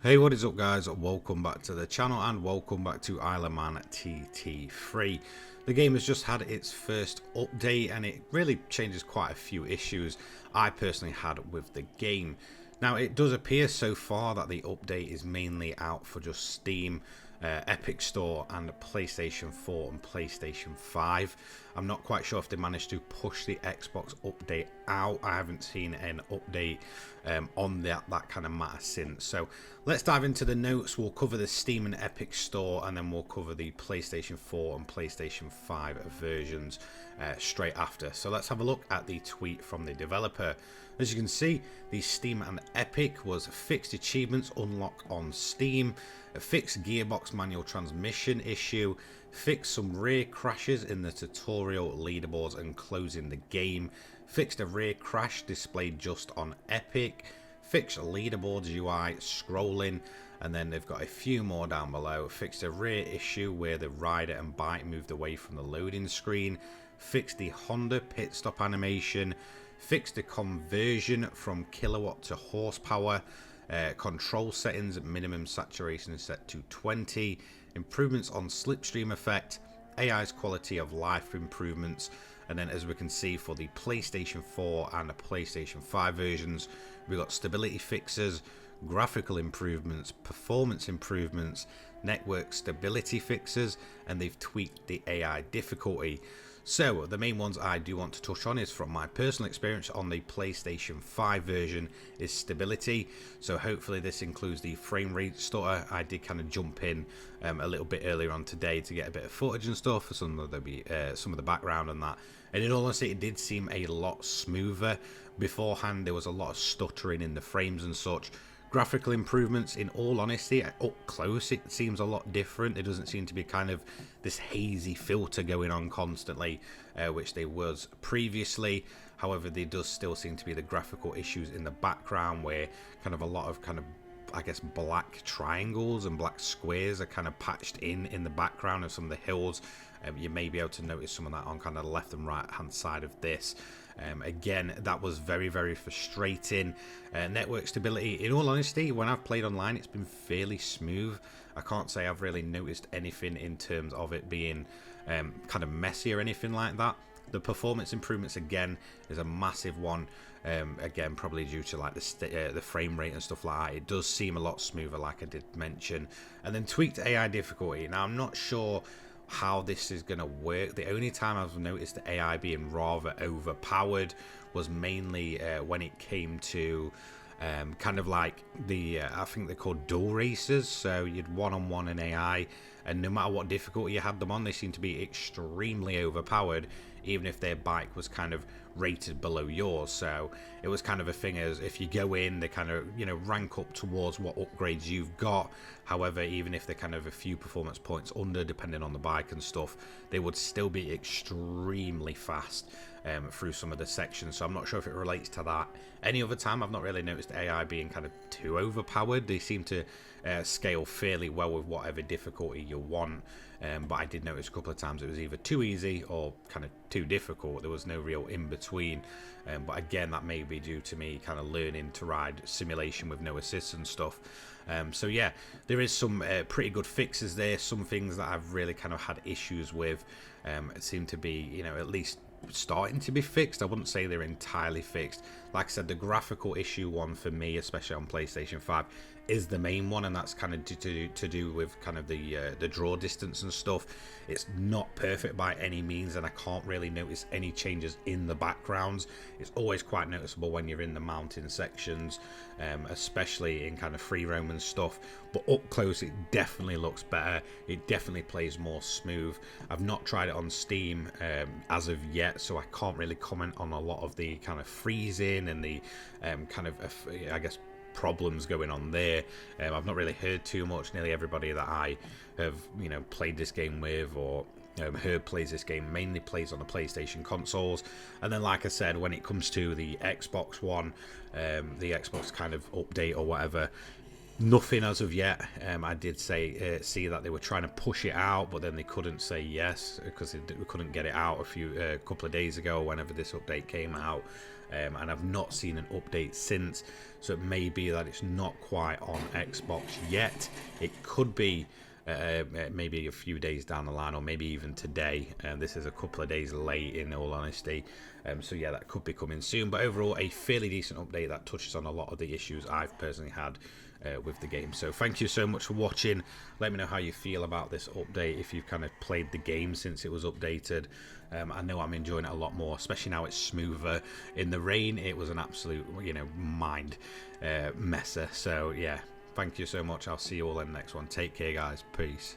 Hey, what is up guys? Welcome back to the channel and welcome back to Isle of Man TT3. The game has just had its first update and it really changes quite a few issues I personally had with the game. Now it does appear so far that the update is mainly out for just Steam, Epic Store and PlayStation 4 and PlayStation 5. I'm not quite sure if they managed to push the Xbox update out. I haven't seen an update on that kind of matter since. So let's dive into the notes. We'll cover the Steam and Epic Store and then we'll cover the PlayStation 4 and PlayStation 5 versions straight after. So let's have a look at the tweet from the developer. As you can see, the Steam and Epic was fixed achievements unlock on Steam, a fixed gearbox manual transmission issue, fixed some rear crashes in the tutorial leaderboards and closing the game, fixed a rear crash displayed just on Epic, fixed leaderboards UI scrolling, and then they've got a few more down below. Fixed a rear issue where the rider and bike moved away from the loading screen, fixed the Honda pit stop animation, fixed the conversion from kilowatt to horsepower, control settings minimum saturation set to 20, improvements on slipstream effect, AI's quality of life improvements, and then as we can see for the PlayStation 4 and the PlayStation 5 versions, we got stability fixes, graphical improvements, performance improvements, network stability fixes, and they've tweaked the AI difficulty. So the main ones I do want to touch on is from my personal experience on the PlayStation 5 version is stability. So hopefully this includes the frame rate stutter. I did kind of jump in a little bit earlier on today to get a bit of footage and stuff for some of the background and that. And in all honesty, it did seem a lot smoother. Beforehand, there was a lot of stuttering in the frames and such. Graphical improvements, in all honesty, up close it seems a lot different. It doesn't seem to be kind of this hazy filter going on constantly, which there was previously. However, there does still seem to be the graphical issues in the background where kind of a lot of kind of, I guess, black triangles and black squares are kind of patched in the background of some of the hills. You may be able to notice some of that on kind of the left and right hand side of this. Again, that was very frustrating. Network stability, in all honesty, when I've played online, it's been fairly smooth. I can't say I've really noticed anything in terms of it being kind of messy or anything like that. The performance improvements again is a massive one. Again, probably due to like the frame rate and stuff like that. It does seem a lot smoother, like I did mention. And then tweaked AI difficulty. Now I'm not sure how this is going to work. The only time I've noticed the AI being rather overpowered was mainly when it came to kind of like the I think they're called dual races. So you'd one-on-one an AI, and no matter what difficulty you had them on, they seem to be extremely overpowered, even if their bike was kind of rated below yours. So it was kind of a thing as if you go in, they kind of, you know, rank up towards what upgrades you've got. However, even if they're kind of a few performance points under, depending on the bike and stuff, they would still be extremely fast through some of the sections. So I'm not sure if it relates to that. Any other time, I've not really noticed AI being kind of too overpowered. They seem to scale fairly well with whatever difficulty you want. But I did notice a couple of times it was either too easy or kind of too difficult. There was no real in between. But again, that may be due to me kind of learning to ride simulation with no assists and stuff. So yeah, there is some pretty good fixes there. Some things that I've really kind of had issues with seem to be, you know, at least starting to be fixed. I wouldn't say they're entirely fixed. Like I said, the graphical issue one for me, especially on PlayStation 5, is the main one, and that's kind of to do with kind of the draw distance and stuff. It's not perfect by any means, and I can't really notice any changes in the backgrounds. It's always quite noticeable when you're in the mountain sections, especially in kind of free roam and stuff. But up close, it definitely looks better. It definitely plays more smooth. I've not tried it on Steam as of yet, so I can't really comment on a lot of the kind of freezing and the kind of I guess problems going on there. I've not really heard too much. Nearly everybody that I have, you know, played this game with or heard plays this game mainly plays on the PlayStation consoles. And then, like I said, when it comes to the Xbox One, the Xbox kind of update or whatever, Nothing as of yet. I did say see that they were trying to push it out, but then they couldn't say yes because we couldn't get it out a couple of days ago, whenever this update came out. And I've not seen an update since, so it may be that it's not quite on Xbox yet. It could be maybe a few days down the line, or maybe even today. This is a couple of days late, in all honesty. So yeah, that could be coming soon. But overall, a fairly decent update that touches on a lot of the issues I've personally had with the game. So thank you so much for watching. Let me know how you feel about this update, if you've kind of played the game since it was updated. I know I'm enjoying it a lot more, especially now it's smoother. In the rain, it was an absolute, mind messer. So yeah, thank you so much. I'll see you all in the next one. Take care, guys. Peace.